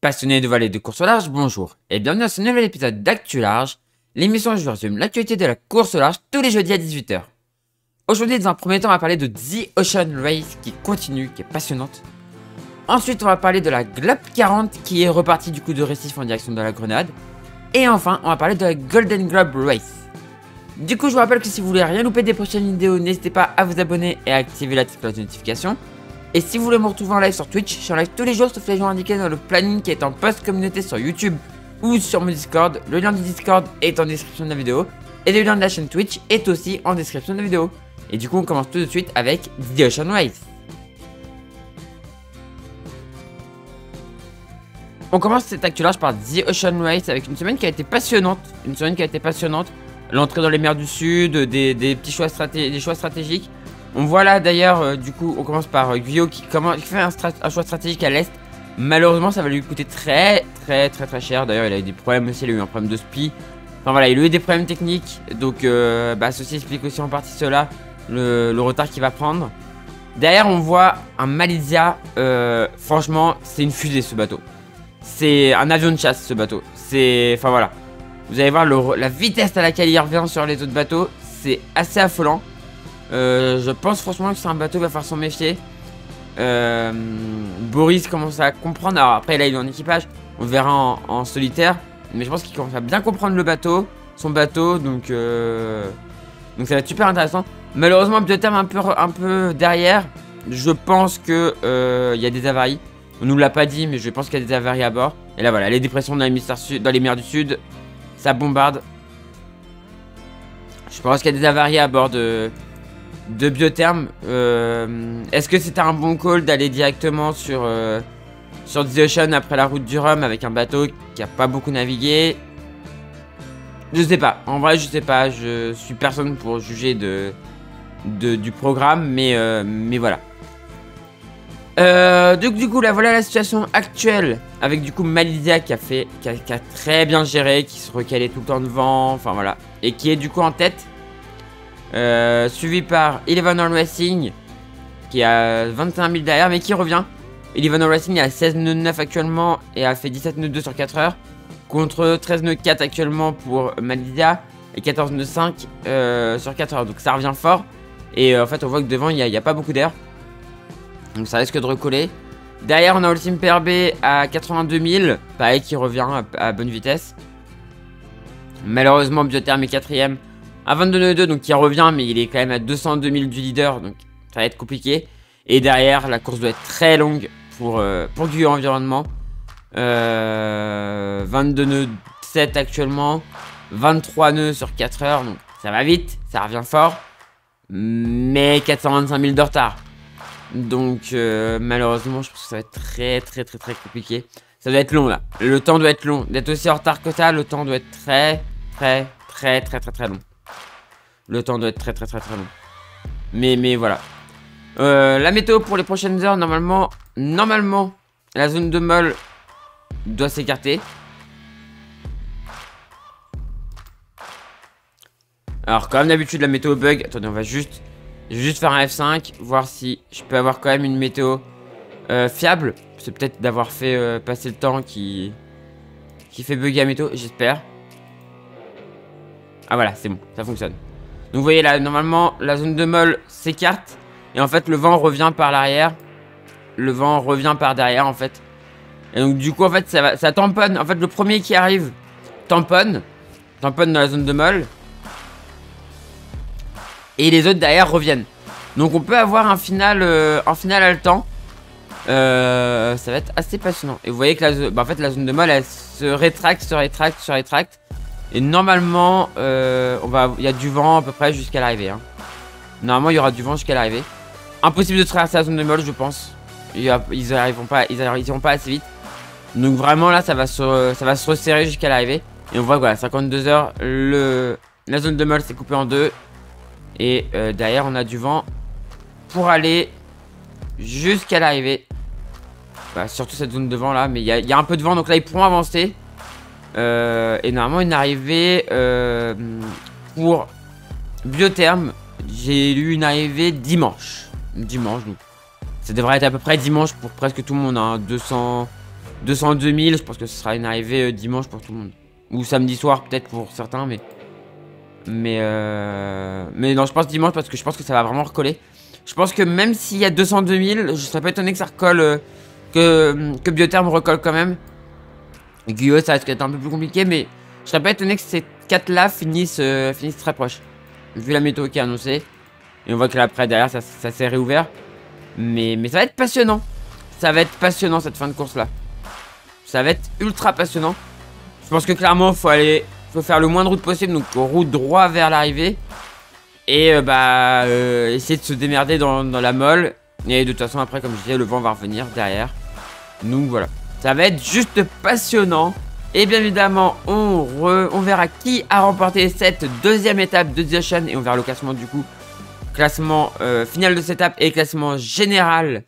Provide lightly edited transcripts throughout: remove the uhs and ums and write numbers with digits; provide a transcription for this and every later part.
Passionnés de vallée de course au large, bonjour et bienvenue dans ce nouvel épisode d'Actu Large, l'émission où je vous résume l'actualité de la course au large tous les jeudis à 18 h. Aujourd'hui, dans un premier temps, on va parler de The Ocean Race qui continue, qui est passionnante. Ensuite, on va parler de la Globe 40 qui est repartie du coup de Récif en direction de la Grenade. Et enfin, on va parler de la Golden Globe Race. Du coup, je vous rappelle que si vous voulez rien louper des prochaines vidéos, n'hésitez pas à vous abonner et à activer la petite cloche de notification. Et si vous voulez me retrouver en live sur Twitch, je suis en live tous les jours sauf les jours indiqués dans le planning qui est en post communauté sur YouTube ou sur mon Discord. Le lien du Discord est en description de la vidéo et le lien de la chaîne Twitch est aussi en description de la vidéo. Et du coup, on commence tout de suite avec The Ocean Race. On commence cette actu large par The Ocean Race avec une semaine qui a été passionnante. L'entrée dans les mers du Sud, des petits choix, stratégiques. On voit là d'ailleurs, du coup, on commence par Guyot qui fait un choix stratégique à l'est. Malheureusement, ça va lui coûter très cher. D'ailleurs, il a eu des problèmes aussi, il a eu un problème de spi. Enfin voilà, il a eu des problèmes techniques. Donc, ceci explique aussi en partie cela, le retard qu'il va prendre. Derrière, on voit un Malizia. Franchement, c'est une fusée ce bateau. C'est un avion de chasse ce bateau. Enfin voilà. Vous allez voir la vitesse à laquelle il revient sur les autres bateaux. C'est assez affolant. Je pense franchement que c'est un bateau, il va falloir s'en méfier. Boris commence à comprendre. Alors après là il est en équipage, on verra en solitaire. Mais je pense qu'il commence à bien comprendre le bateau, son bateau. Donc ça va être super intéressant. Malheureusement Biotherm un peu derrière. Je pense que il y a des avaries. On nous l'a pas dit mais je pense qu'il y a des avaries à bord. Et là voilà, les dépressions dans les mers du Sud. Ça bombarde. Je pense qu'il y a des avaries à bord de Biotherm. Est-ce que c'était un bon call d'aller directement sur The Ocean après la route du Rhum avec un bateau qui a pas beaucoup navigué? Je sais pas. En vrai, je sais pas. Je suis personne pour juger du programme, mais voilà. Du coup, là, voilà la situation actuelle avec du coup Malizia qui a très bien géré, qui se recalait tout le temps devant, enfin voilà, et qui est du coup en tête. Suivi par Eleven Racing qui a 21 000 derrière mais qui revient. Eleven Racing est à 16 nœuds 9 actuellement et a fait 17 nœuds 2 sur 4 heures contre 13 nœuds 4 actuellement pour Malizia et 14 nœuds 5 sur 4 heures, donc ça revient fort. Et en fait on voit que devant il n'y a pas beaucoup d'air, donc ça risque de recoller. Derrière on a Ultim PRB à 82 000, pareil, qui revient à bonne vitesse. Malheureusement Biotherm est 4ème à 22 nœuds 2, donc il revient, mais il est quand même à 202 000 du leader, donc ça va être compliqué. Et derrière, la course doit être très longue pour Guyot Environnement. 22 nœuds 7 actuellement, 23 nœuds sur 4 heures, donc ça va vite, ça revient fort, mais 425 000 de retard. Donc malheureusement, je pense que ça va être très compliqué. Ça doit être long là, le temps doit être long. D'être aussi en retard que ça, le temps doit être très long. Le temps doit être très long. Mais voilà. La météo pour les prochaines heures, normalement, la zone de molle doit s'écarter. Alors, comme d'habitude, la météo bug. Attendez, je vais juste faire un F5, voir si je peux avoir quand même une météo fiable. C'est peut-être d'avoir fait passer le temps qui fait bugger la météo, j'espère. Ah voilà, c'est bon, ça fonctionne. Donc vous voyez là, normalement, la zone de molle s'écarte. Et en fait, le vent revient par l'arrière. Le vent revient par derrière, en fait. Et donc du coup, en fait, ça tamponne. En fait, le premier qui arrive tamponne dans la zone de molle. Et les autres derrière reviennent. Donc on peut avoir un final haletant. Ça va être assez passionnant. Et vous voyez que en fait, la zone de molle, elle se rétracte. Et normalement, il y a du vent à peu près jusqu'à l'arrivée. Hein. Normalement, il y aura du vent jusqu'à l'arrivée. Impossible de traverser la zone de molle, je pense. Ils iront pas assez vite. Donc vraiment là, ça va se resserrer jusqu'à l'arrivée. Et on voit que voilà, 52 heures, la zone de molle s'est coupée en deux. Et derrière, on a du vent pour aller jusqu'à l'arrivée. Bah, surtout cette zone de vent là, mais il y a un peu de vent, donc là ils pourront avancer. Et normalement une arrivée pour Biotherm, j'ai eu une arrivée dimanche, donc ça devrait être à peu près dimanche pour presque tout le monde, hein. 202 000, je pense que ce sera une arrivée dimanche pour tout le monde. Ou samedi soir peut-être pour certains, mais non, je pense dimanche parce que je pense que ça va vraiment recoller. Je pense que même s'il y a 202 000, je serais pas étonné que ça recolle, que Biotherm recolle quand même. Guillaume, ça risque d'être un peu plus compliqué, mais je serais pas étonné que ces 4 là finissent très proches. Vu la météo qui est annoncée. Et on voit que là après derrière ça s'est réouvert. Mais ça va être passionnant. Ça va être passionnant cette fin de course là. Ça va être ultra passionnant. Je pense que clairement faut faire le moins de route possible. Donc route droit vers l'arrivée. Et essayer de se démerder dans la molle. Et de toute façon après comme je disais le vent va revenir derrière. Donc voilà. Ça va être juste passionnant. Et bien évidemment on verra qui a remporté cette deuxième étape de The Ocean. Et on verra le classement du coup. Classement final de cette étape et classement général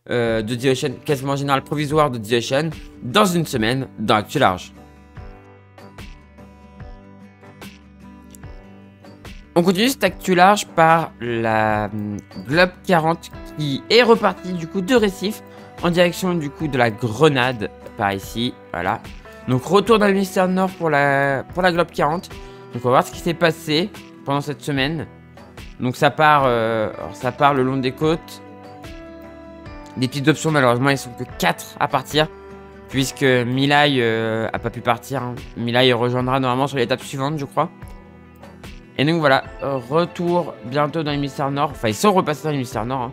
de The Ocean. Classement général provisoire de The Ocean. Dans une semaine dans Actu Large. On continue cette Actu Large par la Globe 40 qui est repartie du coup de Récif en direction du coup de la Grenade par ici, voilà. Donc retour dans l'hémisphère nord pour la Globe 40. Donc on va voir ce qui s'est passé pendant cette semaine. Donc ça part le long des côtes. Des petites options malheureusement ils sont que 4 à partir. Puisque Milay a pas pu partir, hein. Milay rejoindra normalement sur l'étape suivante je crois. Et donc voilà, retour bientôt dans l'hémisphère nord. Enfin ils sont repassés dans l'hémisphère nord, hein.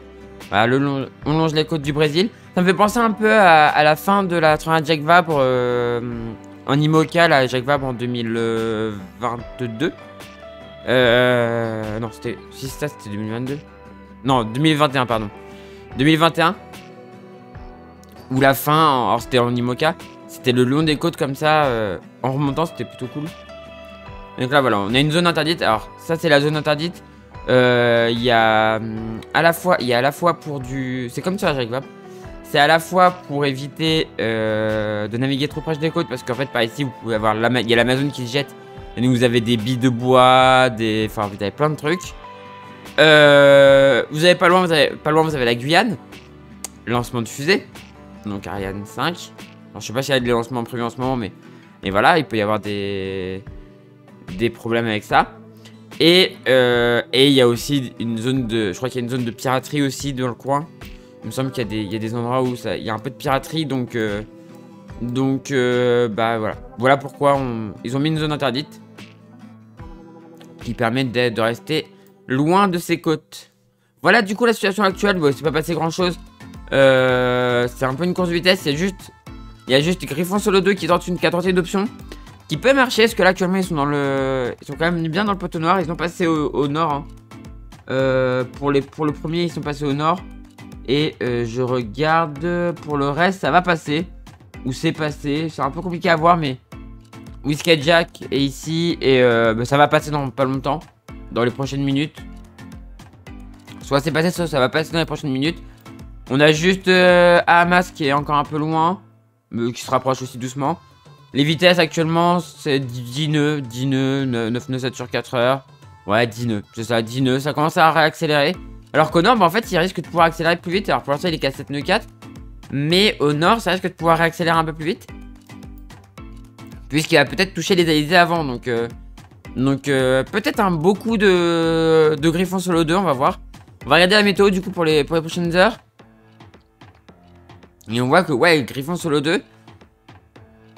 Voilà, on longe les côtes du Brésil. Ça me fait penser un peu à la fin de la tournée Jacques Vabre en IMOCA, la Jacques Vabre en 2022. Non, c'était 2022. Non, 2021, pardon. 2021. Ou la fin, alors c'était en IMOCA. C'était le long des côtes comme ça, en remontant, c'était plutôt cool. Donc là, voilà, on a une zone interdite. Alors, ça, c'est la zone interdite. Il y a à la fois pour du... C'est comme ça, Jacques Vabre. C'est à la fois pour éviter de naviguer trop proche des côtes. Parce qu'en fait, par ici, vous pouvez avoir... Il y a l'Amazone qui se jette. Et donc, vous avez des billes de bois, Enfin, vous avez plein de trucs. Vous avez pas loin, vous avez la Guyane. Lancement de fusée. Donc, Ariane 5. Alors, je sais pas s'il y a des lancements prévus en ce moment, mais... Et voilà, il peut y avoir des problèmes avec ça. Et il y a aussi une zone de... Je crois qu'il y a une zone de piraterie aussi dans le coin. Il me semble qu'il y a des endroits où il y a un peu de piraterie. Donc voilà. Voilà pourquoi ils ont mis une zone interdite. Qui permet de rester loin de ces côtes. Voilà du coup la situation actuelle. Bon, c'est pas passé grand chose. C'est un peu une course de vitesse. Il y a juste Griffon Solo 2 qui tente une d'option. Qui peut marcher, parce que là actuellement ils sont ils sont quand même bien dans le poteau noir. Ils ont passé au nord, hein. Pour le premier ils sont passés au nord. Et je regarde pour le reste ça va passer. Ou c'est passé, c'est un peu compliqué à voir mais Whiskey Jack est ici. Et ça va passer dans pas longtemps. Dans les prochaines minutes. Soit c'est passé, soit ça va passer dans les prochaines minutes. On a juste Hamas qui est encore un peu loin. Mais qui se rapproche aussi doucement. Les vitesses actuellement c'est 10 nœuds, 9 nœuds 7 sur 4 heures. Ouais 10 nœuds, c'est ça, 10 nœuds, ça commence à réaccélérer. Alors qu'au nord, bah, en fait il risque de pouvoir accélérer plus vite. Alors pour l'instant il est qu'à 7 nœuds 4. Mais au nord ça risque de pouvoir réaccélérer un peu plus vite. Puisqu'il va peut-être toucher les alizés avant. Donc peut-être un beau coup de Griffon Solo 2, on va voir. On va regarder la météo du coup pour les prochaines heures. Et on voit que ouais, Griffon Solo 2...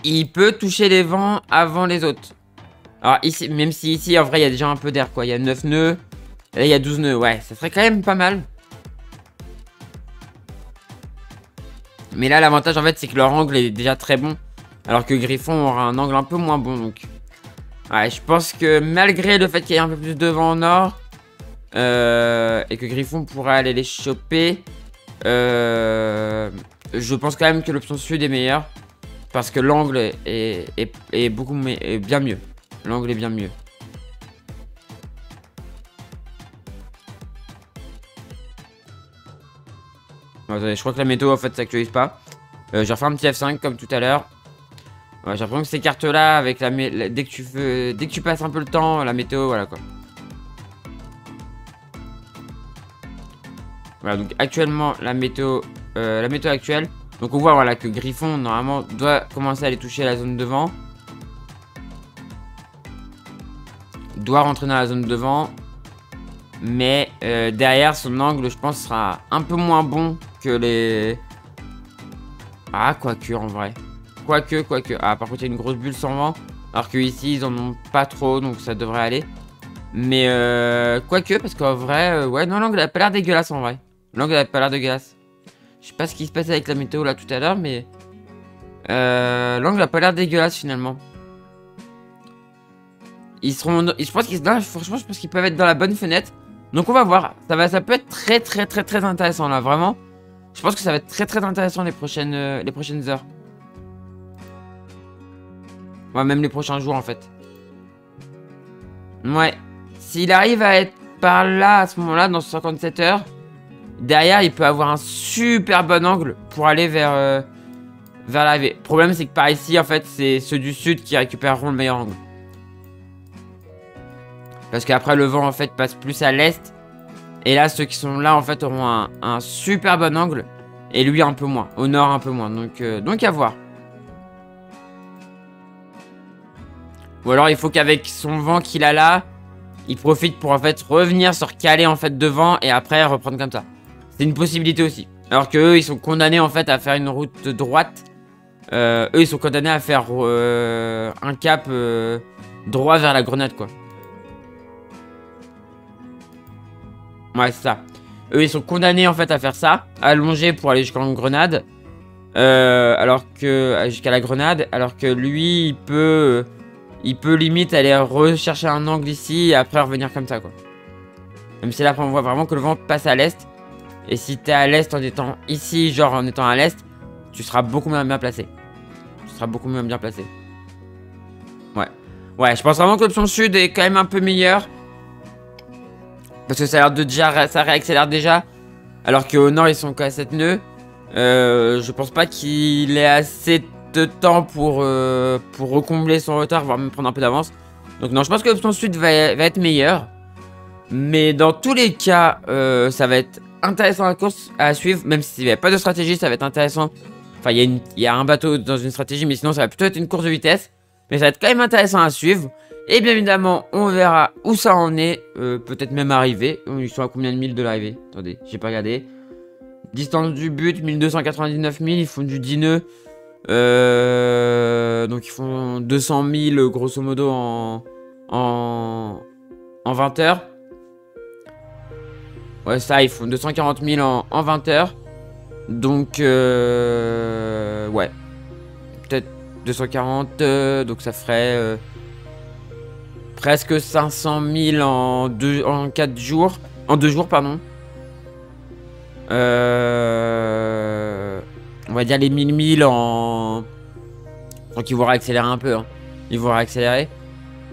Il peut toucher les vents avant les autres. Alors ici, même si ici en vrai il y a déjà un peu d'air quoi. Il y a 9 nœuds. Et là il y a 12 nœuds. Ouais, ça serait quand même pas mal. Mais là l'avantage en fait c'est que leur angle est déjà très bon. Alors que Griffon aura un angle un peu moins bon donc. Ouais, je pense que malgré le fait qu'il y ait un peu plus de vent au nord. Et que Griffon pourra aller les choper. Je pense quand même que l'option sud est meilleure. Parce que l'angle est bien mieux. L'angle est bien mieux. Bon, attendez, je crois que la météo en fait s'actualise pas. Je vais refaire un petit F5 comme tout à l'heure. Ouais, j'ai l'impression que ces cartes là, avec dès que tu passes un peu le temps, la météo, voilà quoi. Voilà donc actuellement la météo actuelle. Donc on voit voilà que Griffon normalement doit commencer à aller toucher la zone devant. Doit rentrer dans la zone devant. Mais derrière son angle je pense sera un peu moins bon que les... Ah quoique en vrai. Quoique. Ah par contre il y a une grosse bulle sans vent. Alors que ici ils en ont pas trop donc ça devrait aller. Mais quoique parce qu'en vrai ouais non l'angle a pas l'air dégueulasse en vrai. L'angle a pas l'air dégueulasse. Je sais pas ce qui se passe avec la météo là tout à l'heure mais l'angle a pas l'air dégueulasse finalement. Ils seront, je pense qu'ils, franchement je pense qu'ils peuvent être dans la bonne fenêtre. Donc on va voir. Ça peut être très intéressant là vraiment. Je pense que ça va être très intéressant les prochaines heures. Ouais même les prochains jours en fait. Ouais. S'il arrive à être par là à ce moment-là dans 57 heures. Derrière, il peut avoir un super bon angle pour aller vers l'arrivée. Le problème, c'est que par ici, en fait, c'est ceux du sud qui récupéreront le meilleur angle. Parce qu'après, le vent, en fait, passe plus à l'est. Et là, ceux qui sont là, en fait, auront un super bon angle. Et lui, un peu moins. Au nord, un peu moins. Donc à voir. Ou alors, il faut qu'avec son vent qu'il a là, il profite pour, en fait, revenir se recaler, en fait, devant. Et après, reprendre comme ça. C'est une possibilité aussi. Alors que eux, ils sont condamnés en fait à faire une route droite. Eux, ils sont condamnés à faire un cap droit vers la grenade, quoi. Ouais, c'est ça. Eux, ils sont condamnés en fait à faire ça, à allonger pour aller jusqu'à une grenade. Alors que jusqu'à la grenade, alors que lui, il peut limite aller rechercher un angle ici et après revenir comme ça, quoi. Même si là, on voit vraiment que le vent passe à l'est. Et si t'es à l'est en étant ici, genre en étant à l'est, tu seras beaucoup moins bien placé. Ouais, je pense vraiment que l'option sud est quand même un peu meilleure. Parce que ça a l'air de déjà, ça réaccélère déjà. Alors qu'au nord, ils sont qu'à 7 nœuds. Je pense pas qu'il ait assez de temps pour recombler son retard, voire même prendre un peu d'avance. Donc non, je pense que l'option sud va être meilleure. Mais dans tous les cas, ça va être intéressant la course à suivre, même s'il n'y a pas de stratégie, ça va être intéressant. Enfin, il y a un bateau dans une stratégie, mais sinon ça va plutôt être une course de vitesse. Mais ça va être quand même intéressant à suivre. Et bien évidemment, on verra où ça en est. Peut-être même arriver. Ils sont à combien de milles de l'arrivée? Attendez, j'ai pas regardé. Distance du but, 1299 000, ils font du 10 nœuds. Donc ils font 200 000 grosso modo en 20 heures. Ouais, ça, ils font 240 000 en 20 heures. Donc, ouais. Peut-être 240, donc ça ferait presque 500 000 en 4 jours. En 2 jours, pardon. On va dire les 1000 000 en... Donc ils vont réaccélérer un peu, hein. Ils vont réaccélérer.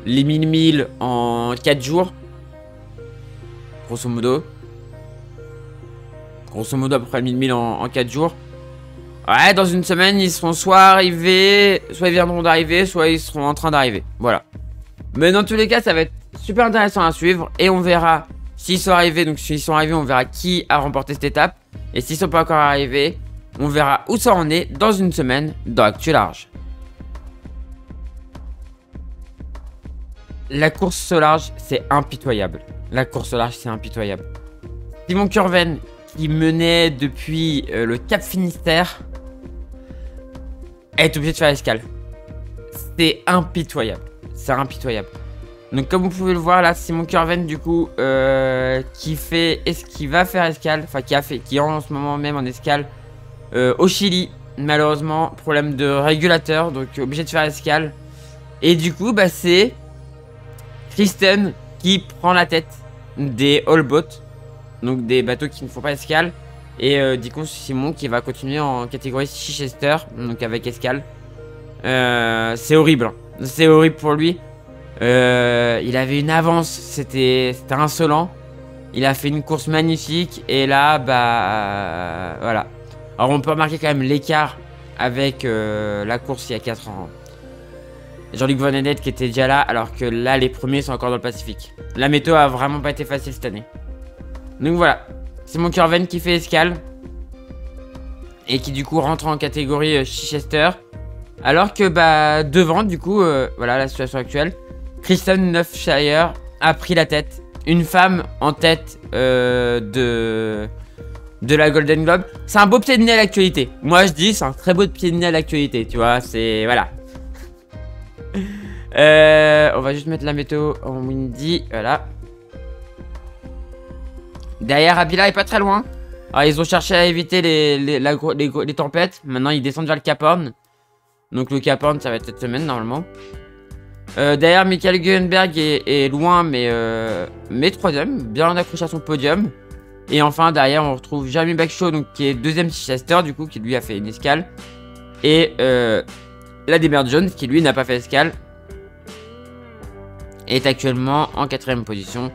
Les 1000 000 en 4 jours. Grosso modo. À peu près 1000 000 en 4 jours. Ouais, dans une semaine, ils seront soit arrivés, soit ils viendront d'arriver, soit ils seront en train d'arriver. Voilà. Mais dans tous les cas, ça va être super intéressant à suivre. Et on verra s'ils sont arrivés. Donc s'ils sont arrivés, on verra qui a remporté cette étape. Et s'ils sont pas encore arrivés, on verra où ça en est dans une semaine dans Actu Large. La course au large, c'est impitoyable. Simon Curven, qui menait depuis le Cap Finistère, est obligé de faire escale. C'est impitoyable. Donc comme vous pouvez le voir là, Simon Curven du coup qui va faire escale, enfin qui est en ce moment même en escale au Chili. Malheureusement, problème de régulateur, donc obligé de faire escale. Et du coup, bah c'est Kristen qui prend la tête des all boats, donc des bateaux qui ne font pas escale. Et du coup, Simon qui va continuer en catégorie Chichester, donc avec escale. C'est horrible, hein. C'est horrible pour lui. Il avait une avance, c'était insolent. Il a fait une course magnifique. Et là, bah voilà. Alors on peut remarquer quand même l'écart avec la course il y a 4 ans. Jean-Luc Vandenette qui était déjà là, alors que là les premiers sont encore dans le Pacifique. La météo a vraiment pas été facile cette année. Donc voilà, c'est mon Curven qui fait escale. et qui du coup rentre en catégorie Chichester. Alors que bah devant du coup, voilà la situation actuelle, Kristen Neufshire a pris la tête. Une femme en tête de la Golden Globe. C'est un beau pied de nez à l'actualité. Moi je dis c'est un très beau pied de nez à l'actualité, tu vois, c'est... Voilà. On va juste mettre la météo en windy, voilà. Derrière, Abila est pas très loin. Alors ils ont cherché à éviter les tempêtes. Maintenant ils descendent vers le Cap Horn. Donc le Cap Horn ça va être cette semaine normalement. Derrière, Michael Gullenberg est loin, mais troisième, bien accroché à son podium. Et enfin, derrière, on retrouve Jeremy Backshaw, donc qui est deuxième Chichester, du coup, qui lui a fait une escale. Et Ladybird Jones, qui lui n'a pas fait escale, est actuellement en quatrième position,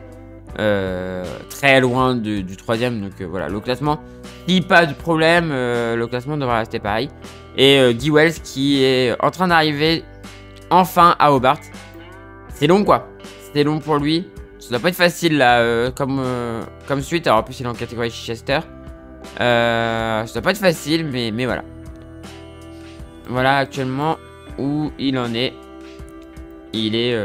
très loin du troisième. Donc voilà, le classement, si pas de problème, le classement devrait rester pareil. Et Guy Wells qui est en train d'arriver enfin à Hobart. C'est long quoi. C'était long pour lui. Ça doit pas être facile là comme suite. Alors en plus il est en catégorie Chichester. Ça doit pas être facile mais voilà. Voilà actuellement où il en est. Il est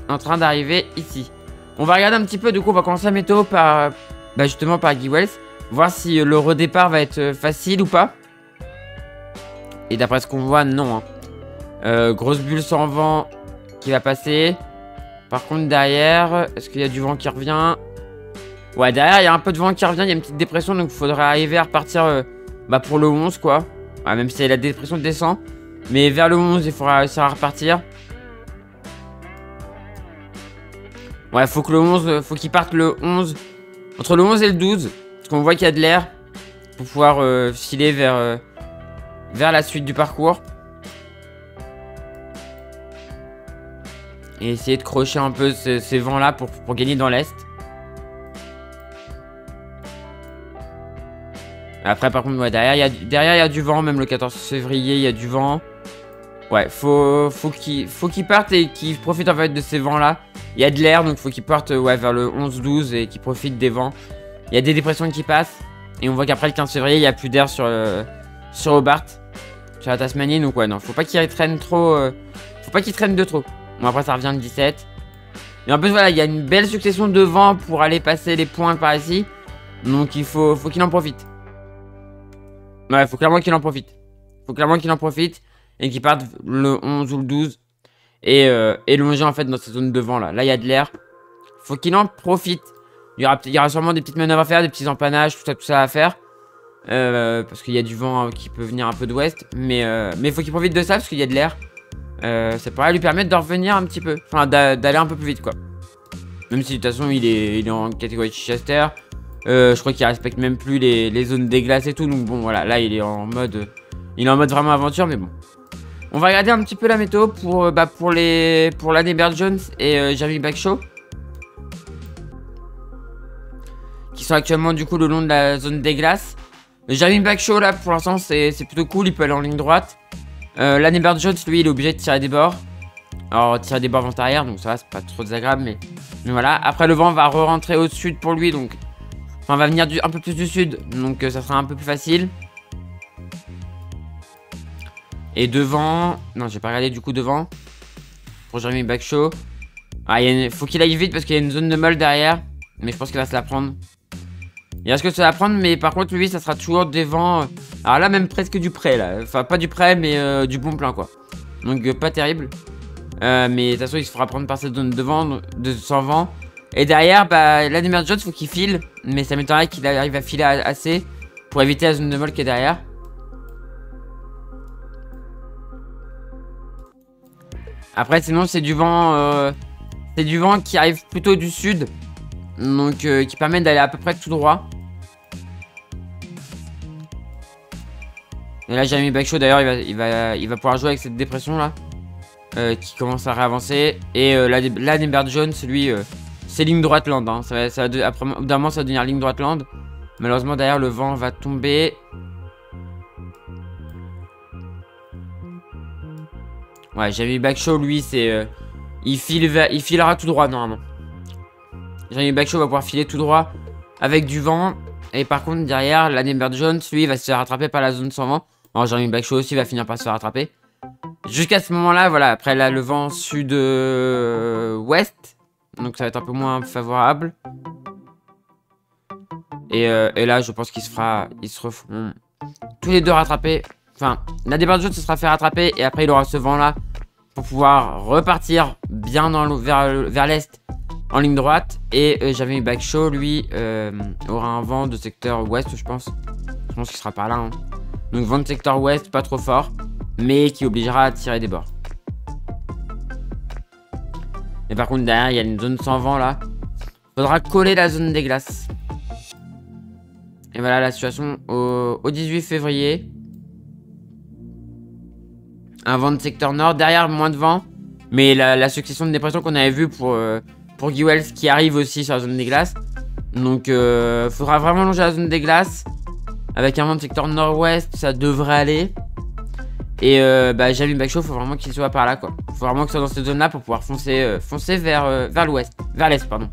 en train d'arriver ici. On va regarder un petit peu, du coup on va commencer la météo par justement par Guy Wells. Voir si le redépart va être facile ou pas. Et d'après ce qu'on voit, non. Grosse bulle sans vent qui va passer. Par contre derrière, est-ce qu'il y a du vent qui revient? Ouais, derrière il y a un peu de vent qui revient, il y a une petite dépression. Donc il faudrait arriver à repartir pour le 11 quoi. Ouais, même si la dépression descend. Mais vers le 11 il faudra réussir à repartir. Ouais, faut que le 11, faut qu'il parte le 11. Entre le 11 et le 12. Parce qu'on voit qu'il y a de l'air. Pour pouvoir filer vers la suite du parcours. Et essayer de crocher un peu ces vents là pour gagner dans l'est. Après par contre ouais, derrière il y a du vent. Même le 14 février il y a du vent. Ouais, faut qu'il parte et qu'il profite en fait de ces vents là. Il y a de l'air donc faut qu'il parte ouais, vers le 11-12 et qu'il profite des vents. Il y a des dépressions qui passent. Et on voit qu'après le 15 février il n'y a plus d'air sur Hobart. Sur la Tasmanie. Donc ouais non, faut pas qu'il traîne trop. Faut pas qu'il traîne de trop. Bon après ça revient le 17. Et en plus voilà, il y a une belle succession de vents pour aller passer les points par ici. Donc il faut qu'il en profite. Ouais, faut clairement qu'il en profite. Faut clairement qu'il en profite. Et qu'il parte le 11 ou le 12. Et longer en fait dans cette zone de vent là. Là il y a de l'air. Faut qu'il en profite. Il y aura sûrement des petites manœuvres à faire, des petits empannages, tout ça à faire. Parce qu'il y a du vent qui peut venir un peu d'ouest. Mais faut qu'il profite de ça parce qu'il y a de l'air. Ça pourrait lui permettre de revenir un petit peu. Enfin d'aller un peu plus vite quoi. Même si de toute façon il est en catégorie Chichester. Je crois qu'il respecte même plus les zones des glaces et tout. Donc bon voilà, là il est en mode vraiment aventure mais bon. On va regarder un petit peu la météo pour Ladybird Jones et Jeremy Backshaw. Qui sont actuellement du coup le long de la zone des glaces. Jeremy Backshaw là pour l'instant c'est plutôt cool, il peut aller en ligne droite. Ladybird Jones lui il est obligé de tirer des bords. Alors tirer des bords vent arrière donc ça va, c'est pas trop désagréable mais voilà. Après le vent va re-rentrer au sud pour lui donc. Enfin va venir un peu plus du sud donc ça sera un peu plus facile. Et devant, non j'ai pas regardé du coup devant. Pour Jeremy Backshaw. Ah faut qu'il aille vite parce qu'il y a une zone de molle derrière. Mais je pense qu'il va se la prendre. Il reste que ça va prendre mais par contre lui ça sera toujours des vents. Alors là même presque du près là. Enfin pas du près mais du bon plein quoi. Donc pas terrible. Mais de toute façon il se fera prendre par cette zone de vent sans vent. Et derrière Ladybird Jones faut qu'il file. Mais ça m'étonnerait qu'il arrive à filer assez. Pour éviter la zone de molle qui est derrière. Après sinon c'est du vent qui arrive plutôt du sud. Donc qui permet d'aller à peu près tout droit. Et là Jeremy Backshaw d'ailleurs il va pouvoir jouer avec cette dépression là. Qui commence à réavancer. Et Ladybird Jones lui c'est ligne droite land hein. Après d'un moment ça va devenir ligne droite land. Malheureusement derrière le vent va tomber. Ouais, Jeremy Backshaw, lui, c'est... il filera tout droit, normalement. Jeremy Backshaw va pouvoir filer tout droit avec du vent. Et par contre, derrière, l'Amber Jones, lui, va se faire rattraper par la zone sans vent. Alors, Jeremy Backshaw aussi va finir par se faire rattraper. Jusqu'à ce moment-là, voilà. Après, là, le vent sud-ouest. Donc, ça va être un peu moins favorable. Et là, je pense qu'ils se referont tous les deux rattraper. Enfin, l'Amber Jones se sera fait rattraper. Et après, il aura ce vent-là pour pouvoir repartir bien vers l'est. En ligne droite. Et j'avais eu Backshaw, lui, aura un vent de secteur ouest, je pense. Je pense qu'il sera par là. Hein. Donc vent de secteur ouest, pas trop fort. Mais qui obligera à tirer des bords. Et par contre, derrière, il y a une zone sans vent, là. Faudra coller la zone des glaces. Et voilà la situation au 18 février. Un vent de secteur nord. Derrière, moins de vent. Mais la succession de dépressions qu'on avait vu pour Guy Wells qui arrive aussi sur la zone des glaces. Donc faudra vraiment longer la zone des glaces. Avec un vent de secteur nord-ouest, ça devrait aller. Et Jeremy Backshaw, faut vraiment qu'il soit par là quoi. Faut vraiment qu'il soit dans cette zone là pour pouvoir foncer vers l'ouest. Vers l'est, pardon.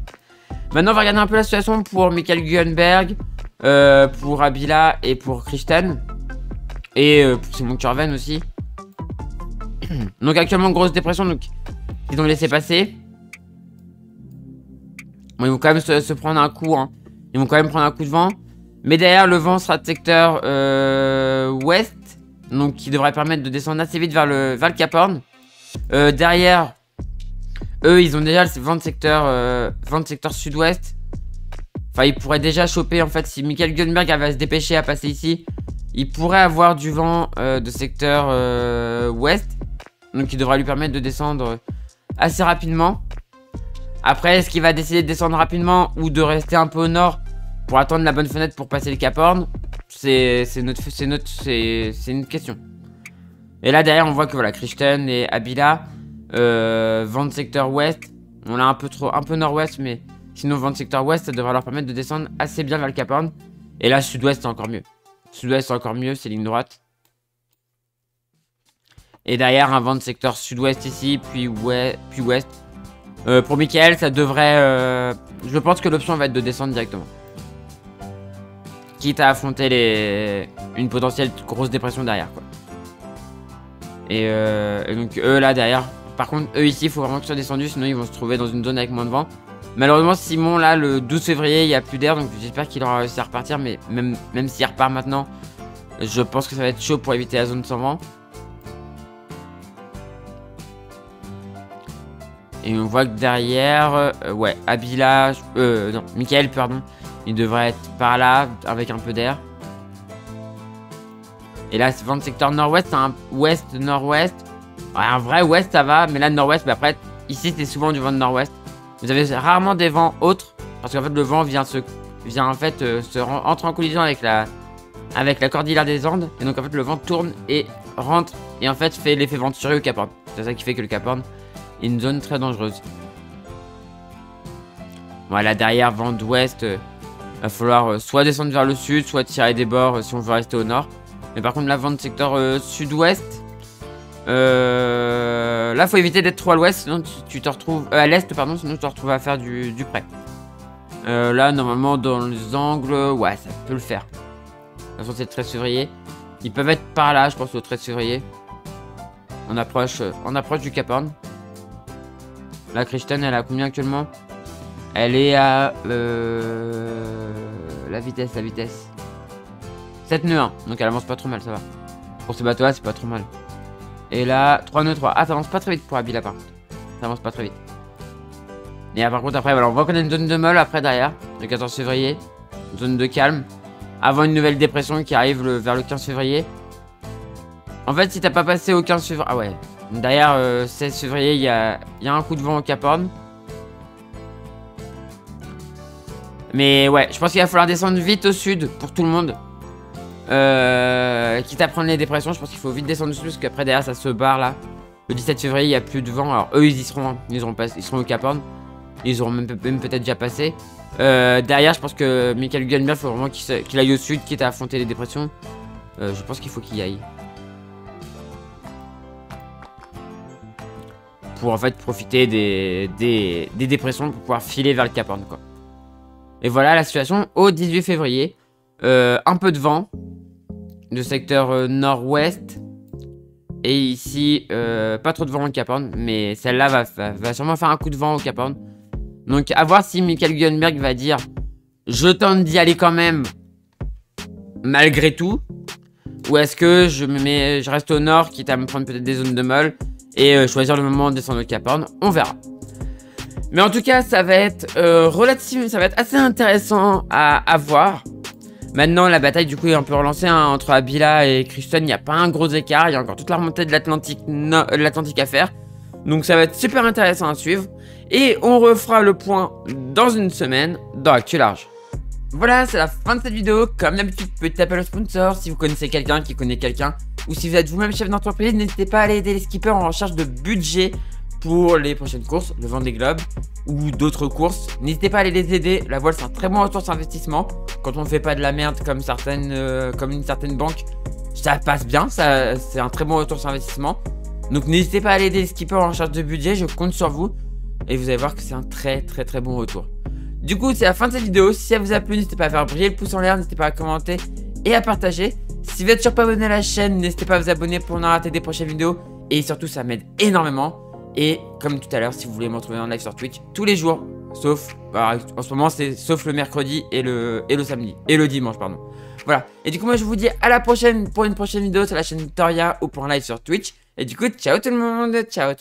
Maintenant on va regarder un peu la situation pour Michael Guggenberg, pour Abila et pour Christen. Et pour Simon Curven aussi. Donc actuellement grosse dépression, donc ils ont laissé passer. Bon, ils vont quand même se prendre un coup, hein. Ils vont quand même prendre un coup de vent. Mais derrière, le vent sera de secteur ouest. Donc, qui devrait permettre de descendre assez vite vers le Cap Horn. Derrière, eux, ils ont déjà le vent de secteur sud-ouest. Enfin, ils pourraient déjà choper, en fait, si Michael Guggenberg avait à se dépêcher à passer ici. Il pourrait avoir du vent de secteur ouest. Donc, qui devrait lui permettre de descendre assez rapidement. Après, est-ce qu'il va décider de descendre rapidement ou de rester un peu au nord pour attendre la bonne fenêtre pour passer le Cap Horn? C'est une question. Et là, derrière, on voit que voilà, Christen et Abila, vent de secteur ouest. On l'a un peu nord-ouest, mais sinon, vent de secteur ouest, ça devrait leur permettre de descendre assez bien vers le Cap Horn. Et là, sud-ouest, c'est encore mieux. Sud-ouest, c'est encore mieux, c'est ligne droite. Et derrière, un vent de secteur sud-ouest ici, puis ouest. Pour Michael, ça devrait... je pense que l'option va être de descendre directement. Quitte à affronter une potentielle grosse dépression derrière, quoi. Et donc, eux, là, derrière... Par contre, eux, ici, il faut vraiment qu'ils soient descendus, sinon ils vont se trouver dans une zone avec moins de vent. Malheureusement, Simon, là, le 12 février, il n'y a plus d'air, donc j'espère qu'il aura réussi à repartir. Mais même s'il repart maintenant, je pense que ça va être chaud pour éviter la zone sans vent. Et on voit que derrière, ouais, Abila, non, Michael, pardon, il devrait être par là, avec un peu d'air. Et là, c'est vent de secteur nord-ouest, c'est un ouest-nord-ouest. Ouais, un vrai ouest, ça va, mais là, nord-ouest, bah après, ici, c'est souvent du vent de nord-ouest. Vous avez rarement des vents autres, parce qu'en fait, le vent entre en collision avec la cordillère des Andes. Et donc, en fait, le vent tourne et rentre, et en fait, fait l'effet venturi au Cap Horn. C'est ça qui fait que le Cap Horn une zone très dangereuse. Voilà, derrière, vent d'ouest, va falloir soit descendre vers le sud, soit tirer des bords si on veut rester au nord. Mais par contre, là, vent de secteur sud-ouest, là, faut éviter d'être trop à l'ouest, sinon tu te retrouves... à l'est, pardon, sinon tu te retrouves à faire du près. Là, normalement, dans les angles, ouais, ça peut le faire. De toute façon, c'est le 13 février. Ils peuvent être par là, je pense, au 13 février. On approche du Cap Horn. La Christen, elle a combien actuellement? Elle est à... la vitesse. 7 nœuds 1. Donc elle avance pas trop mal, ça va. Pour ce bateau-là, c'est pas trop mal. Et là, 3 nœuds 3. Ah, ça avance pas très vite pour Abila, par contre. Ça avance pas très vite. Et là, par contre, après, voilà, on voit qu'on a une zone de molle après, derrière. Le 14 février. Une zone de calme. Avant une nouvelle dépression qui arrive vers le 15 février. En fait, si t'as pas passé au 15 février... Ah ouais. Derrière, 16 février, il y a un coup de vent au Cap Horn. Mais ouais, je pense qu'il va falloir descendre vite au sud pour tout le monde. Quitte à prendre les dépressions, je pense qu'il faut vite descendre au sud parce qu'après derrière ça se barre là. Le 17 février, il n'y a plus de vent. Alors eux, ils y seront, hein. Ils seront au Cap Horn. Ils auront même peut-être déjà passé. Derrière, je pense que Michael Guggenberg, il faut vraiment qu'il aille au sud, quitte à affronter les dépressions. Je pense qu'il faut qu'il y aille. Pour en fait profiter des dépressions pour pouvoir filer vers le Cap Horn, quoi. Et voilà la situation au 18 février. un peu de vent. De secteur nord-ouest. Et ici, pas trop de vent au Cap Horn. Mais celle-là va sûrement faire un coup de vent au Cap Horn. Donc à voir si Michael Guggenberg va dire je tente d'y aller quand même malgré tout. Ou est-ce que je reste au nord, quitte à me prendre peut-être des zones de molle et choisir le moment de descendre au Cap Horn. On verra. Mais en tout cas, ça va être ça va être assez intéressant à voir. Maintenant, la bataille du coup est un peu relancée hein, entre Abila et Christon. Il n'y a pas un gros écart. Il y a encore toute la remontée de l'Atlantique à faire. Donc ça va être super intéressant à suivre. Et on refera le point dans une semaine dans Actu Large. Voilà, c'est la fin de cette vidéo. Comme d'habitude, petit appel au sponsor. Si vous connaissez quelqu'un qui connaît quelqu'un, ou si vous êtes vous-même chef d'entreprise, n'hésitez pas à aller aider les skippers en recherche de budget pour les prochaines courses, le Vendée Globe ou d'autres courses. N'hésitez pas à aller les aider. La voile, c'est un très bon retour sur investissement. Quand on ne fait pas de la merde comme une certaine banque, ça passe bien. C'est un très bon retour sur investissement. Donc n'hésitez pas à aller aider les skippers en recherche de budget. Je compte sur vous. Et vous allez voir que c'est un très bon retour. Du coup, c'est la fin de cette vidéo. Si elle vous a plu, n'hésitez pas à faire briller le pouce en l'air, n'hésitez pas à commenter et à partager. Si vous êtes toujours pas abonné à la chaîne, n'hésitez pas à vous abonner pour ne rater des prochaines vidéos. Et surtout, ça m'aide énormément. Et comme tout à l'heure, si vous voulez me retrouver en live sur Twitch, tous les jours, sauf, en ce moment, c'est sauf le mercredi et le samedi. Et le dimanche, pardon. Voilà. Et du coup, moi, je vous dis à la prochaine pour une prochaine vidéo sur la chaîne Victoria ou pour un live sur Twitch. Et du coup, ciao tout le monde. Ciao.